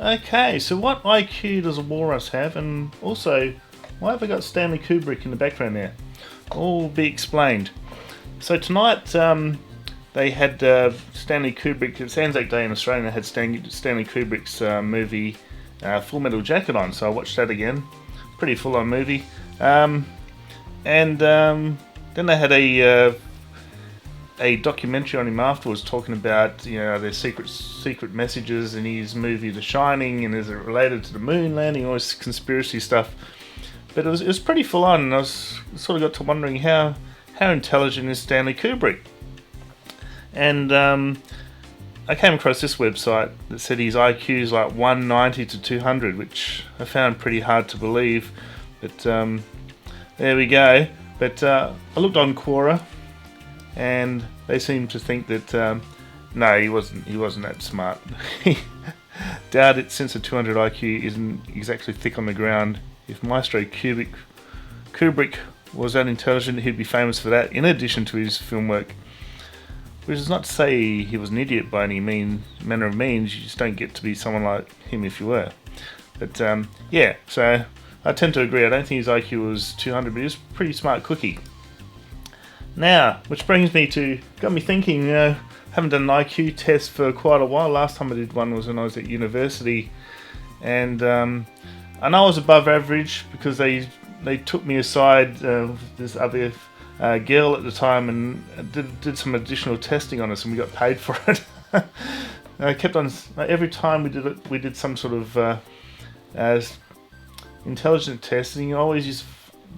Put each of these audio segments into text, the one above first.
Okay, so what IQ does a walrus have, and also why have I got Stanley Kubrick in the background there? All be explained. So tonight they had Stanley Kubrick. It's Anzac Day in Australia. They had Stanley Kubrick's movie Full Metal Jacket on, so I watched that again. Pretty full-on movie. And then they had a documentary on him afterwards, talking about their secret messages in his movie The Shining, and is it related to the moon landing, all this conspiracy stuff. But it was pretty full on, and I was sort of got to wondering how intelligent is Stanley Kubrick. And I came across this website that said his IQ is like 190 to 200, which I found pretty hard to believe. But there we go. But I looked on Quora, and they seem to think that no, he wasn't that smart. Doubt it, since a 200 IQ isn't exactly thick on the ground. If Maestro Kubrick was that intelligent, he'd be famous for that, in addition to his film work. Which is not to say he was an idiot by any manner of means. You just don't get to be someone like him if you were. But yeah, so I tend to agree. I don't think his IQ was 200, but he was a pretty smart cookie. Now, which brings me to, got me thinking, haven't done an IQ test for quite a while. Last time I did one was when I was at university, and I know I was above average because they took me aside, this other girl at the time, and did some additional testing on us, and we got paid for it. I kept on, every time we did some sort of intelligent testing. You always used to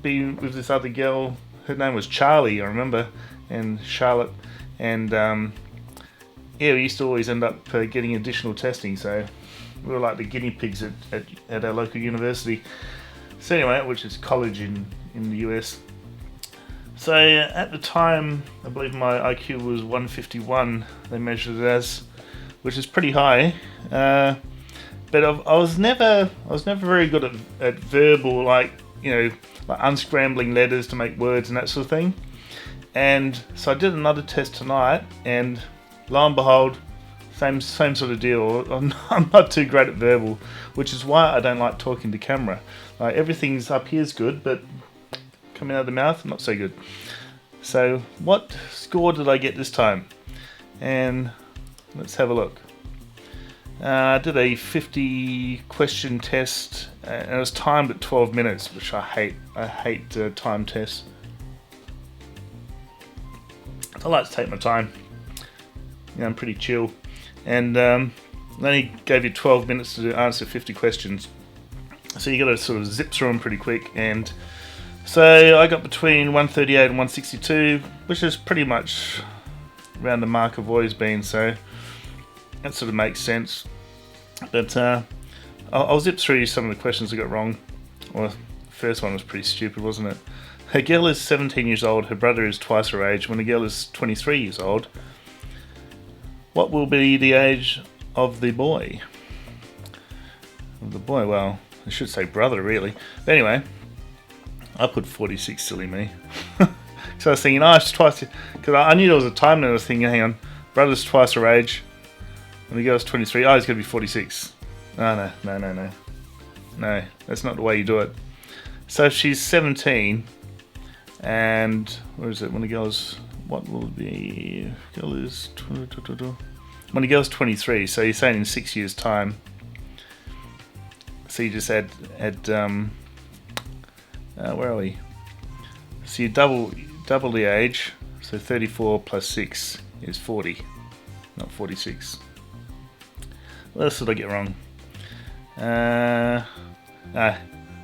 be with this other girl. Her name was Charlie, I remember, and Charlotte, and yeah, we used to always end up getting additional testing. So we were like the guinea pigs at our local university. So anyway, which is college in the US. So at the time, I believe my IQ was 151. They measured it as, which is pretty high. But I was never very good at verbal, like unscrambling letters to make words and that sort of thing. And so I did another test tonight, and lo and behold, same sort of deal. I'm not too great at verbal, which is why I don't like talking to camera. Like, everything's up here is good, but coming out of the mouth, not so good. So what score did I get this time? And let's have a look. I did a 50 question test, and it was timed at 12 minutes, which I hate. I hate time tests. I like to take my time. I'm pretty chill. And then he gave you 12 minutes to answer 50 questions. So you got to sort of zip through them pretty quick. And so I got between 138 and 162, which is pretty much around the mark I've always been. So that sort of makes sense. But I'll zip through some of the questions I got wrong. Well, the first one was pretty stupid, wasn't it? Her girl is 17 years old. Her brother is twice her age. When the girl is 23 years old, what will be the age of the boy? Well, I should say brother, really. But anyway, I put 46, silly me. So I was thinking, it's twice, because I knew there was a time and I was thinking, hang on, brother's twice her age. When the girl's 23, he's going to be 46. No, that's not the way you do it. So if she's 17, and where is it? When the girl's, what will it be? Girl is, when the girl's 23, so you're saying in 6 years' time. So you just add where are we? So you double the age. So 34 plus 6 is 40, not 46. What else did I get wrong? The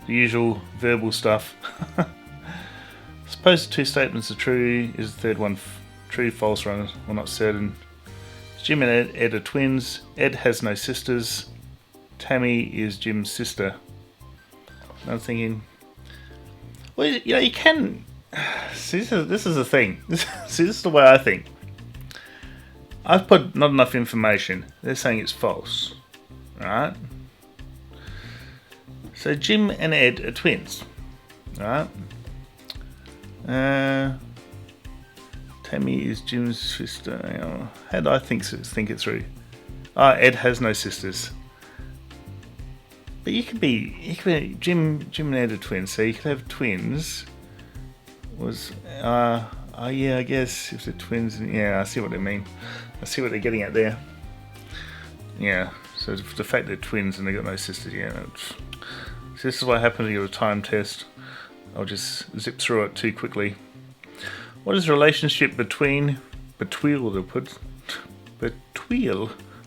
usual verbal stuff. Suppose the two statements are true. Is the third one true, false, wrong? Well, not certain. Jim and Ed are twins. Ed has no sisters. Tammy is Jim's sister. I'm thinking, well, you can. See, this is the thing. See, this is the way I think. I've put not enough information. They're saying it's false. Alright? So Jim and Ed are twins. Alright? Tammy is Jim's sister. How do I think it through? Ed has no sisters. But you could be Jim and Ed are twins, so you could have twins. Was yeah, I guess if they're twins, yeah, I see what they mean. I see what they're getting at there. Yeah, so the fact they're twins and they got no sisters, yeah. So this is what happens when you have a time test. I'll just zip through it too quickly. What is the relationship between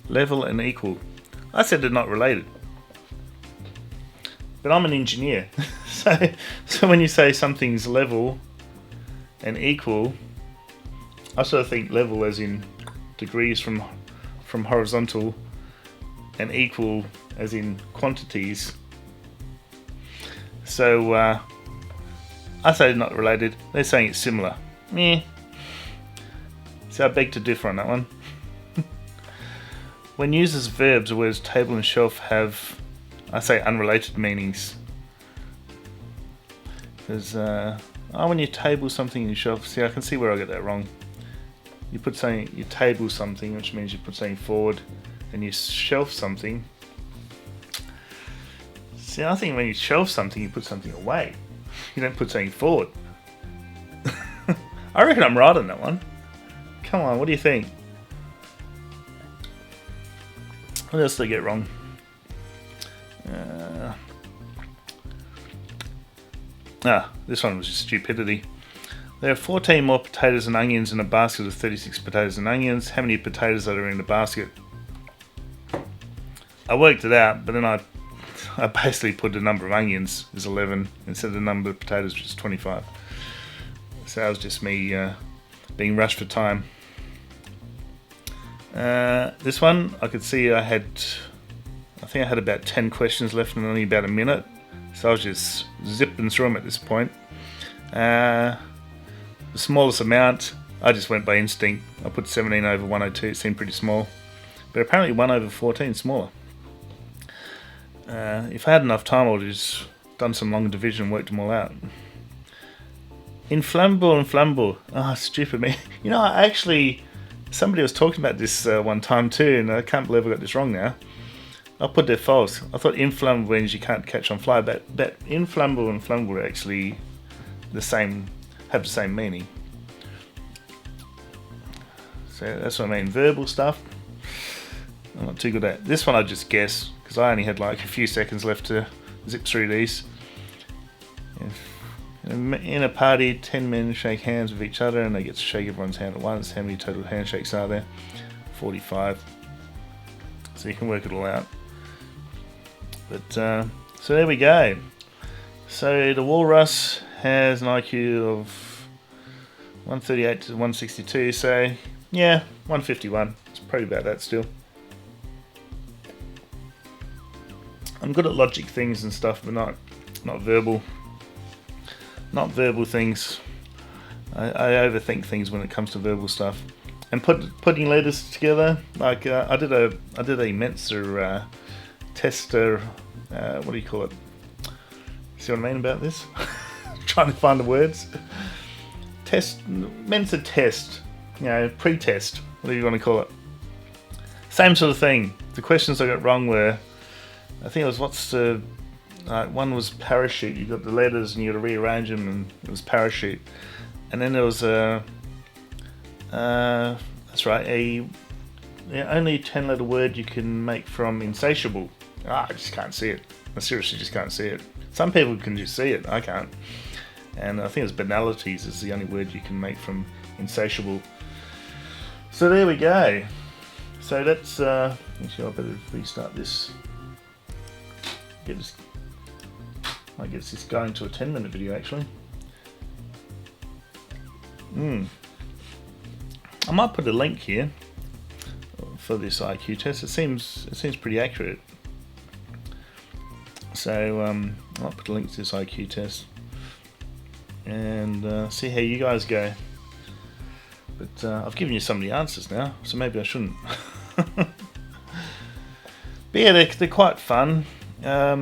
level and equal? I said they're not related. But I'm an engineer. so when you say something's level and equal, I sort of think level as in degrees from horizontal and equal as in quantities. So I say they're not related. They're saying it's similar. Meh. So I beg to differ on that one. When used as verbs, the words table and shelf have, I say, unrelated meanings. Because when you table something in your shelf, see, I can see where I get that wrong. You table something, which means you put something forward, and you shelf something. See, I think when you shelf something, you put something away. You don't put something forward. I reckon I'm right on that one. Come on, what do you think? What else did I get wrong? This one was just stupidity. There are 14 more potatoes and onions in a basket of 36 potatoes and onions. How many potatoes are there in the basket? I worked it out, but then I basically put the number of onions as 11 instead of the number of potatoes, which is 25. So that was just me being rushed for time. This one, I could see I think I had about 10 questions left and only about a minute. So I was just zipping through them at this point. The smallest amount, I just went by instinct. I put 17 over 102, it seemed pretty small. But apparently 1 over 14 is smaller. If I had enough time, I would have just done some long division and worked them all out. Inflammable and flammable. Oh, stupid me. You know, somebody was talking about this one time too, and I can't believe I got this wrong now. I put that false. I thought inflammable means you can't catch on fire, but inflammable and flammable are actually have the same meaning. So that's what I mean. Verbal stuff, I'm not too good at. This one I just guess, because I only had like a few seconds left to zip through these. In a party, 10 men shake hands with each other and they get to shake everyone's hand at once. How many total handshakes are there? 45. So you can work it all out. But so there we go. So the Walrus has an IQ of 138 to 162. So yeah, 151. It's probably about that still. I'm good at logic things and stuff, but not verbal. Not verbal things. I overthink things when it comes to verbal stuff. And putting letters together, like I did a Mensa test. What do you call it? See what I mean about this? Trying to find the words. Mensa test. You know, pre-test, whatever you want to call it. Same sort of thing. The questions I got wrong were, I think it was one was parachute. You got the letters and you got to rearrange them, and it was parachute. And then there was that's right, only a 10-letter word you can make from insatiable. I just can't see it. I seriously just can't see it. Some people can just see it. I can't. And I think it's banalities is the only word you can make from insatiable. So there we go. So that's actually I better restart this. I guess this going to a 10-minute video actually. I might put a link here for this IQ test. It seems pretty accurate. So I might put a link to this IQ test and see how you guys go. But I've given you some of the answers now, so maybe I shouldn't. But yeah, they're quite fun. I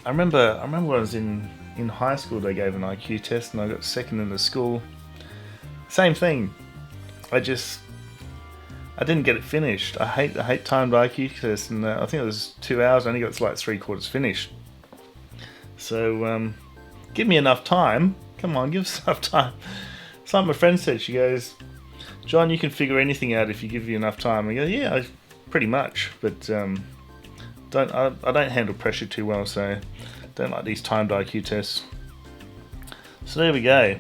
remember when I was in high school, they gave an IQ test and I got second in the school. Same thing. I didn't get it finished. I hate timed IQ tests, and I think it was 2 hours. I only got it like 3/4 finished. So give me enough time. Come on, give us enough time. It's like my friend said. She goes, "John, you can figure anything out if you give you enough time." I go, "Yeah, pretty much, but I don't handle pressure too well, so don't like these timed IQ tests." So there we go.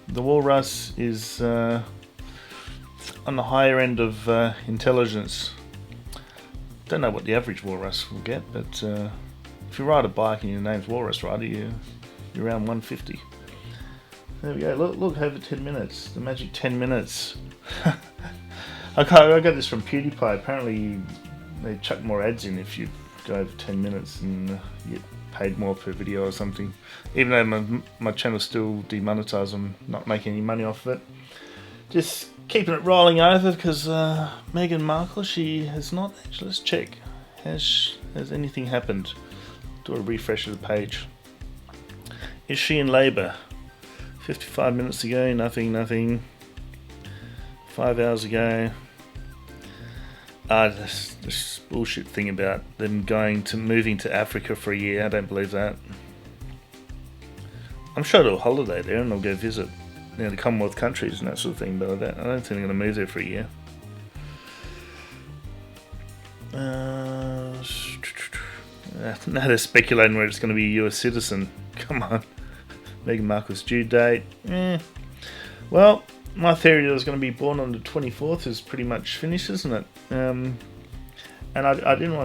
The Walrus is on the higher end of intelligence. Don't know what the average Walrus will get, but if you ride a bike and your name's Walrus Rider, you're around 150. There we go. Look, over 10 minutes. The magic 10 minutes. I got this from PewDiePie. Apparently, they chuck more ads in if you go over 10 minutes and you get paid more per video or something. Even though my channel's still demonetized, I'm not making any money off of it. Just keeping it rolling over because Meghan Markle, she has not actually. Let's check. Has anything happened? Do a refresh of the page. Is she in labour? 55 minutes ago, nothing. 5 hours ago. This bullshit thing about them moving to Africa for a year. I don't believe that. I'm sure they'll holiday there and they'll go visit the Commonwealth countries and that sort of thing, but I don't think they're going to move there for a year. Now they're speculating where it's going to be a US citizen. Come on. Meghan Markle's due date. Well, my theory that I was going to be born on the 24th is pretty much finished, isn't it? And I didn't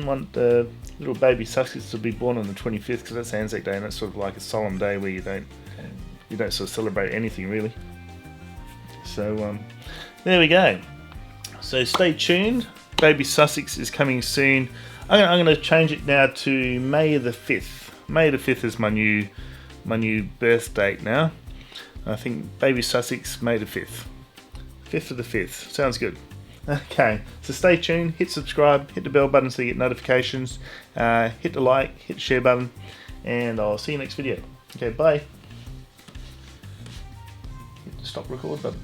want the little baby Sussex to be born on the 25th because that's Anzac Day and that's sort of like a solemn day where you don't sort of celebrate anything really. So there we go. So stay tuned. Baby Sussex is coming soon. I'm going to change it now to May the 5th. May the 5th is my new birth date now. I think Baby Sussex, May the 5th. 5th of the 5th. Sounds good. Okay, so stay tuned, hit subscribe, hit the bell button so you get notifications, hit the like, hit the share button, and I'll see you next video. Okay, bye. Hit the stop record button.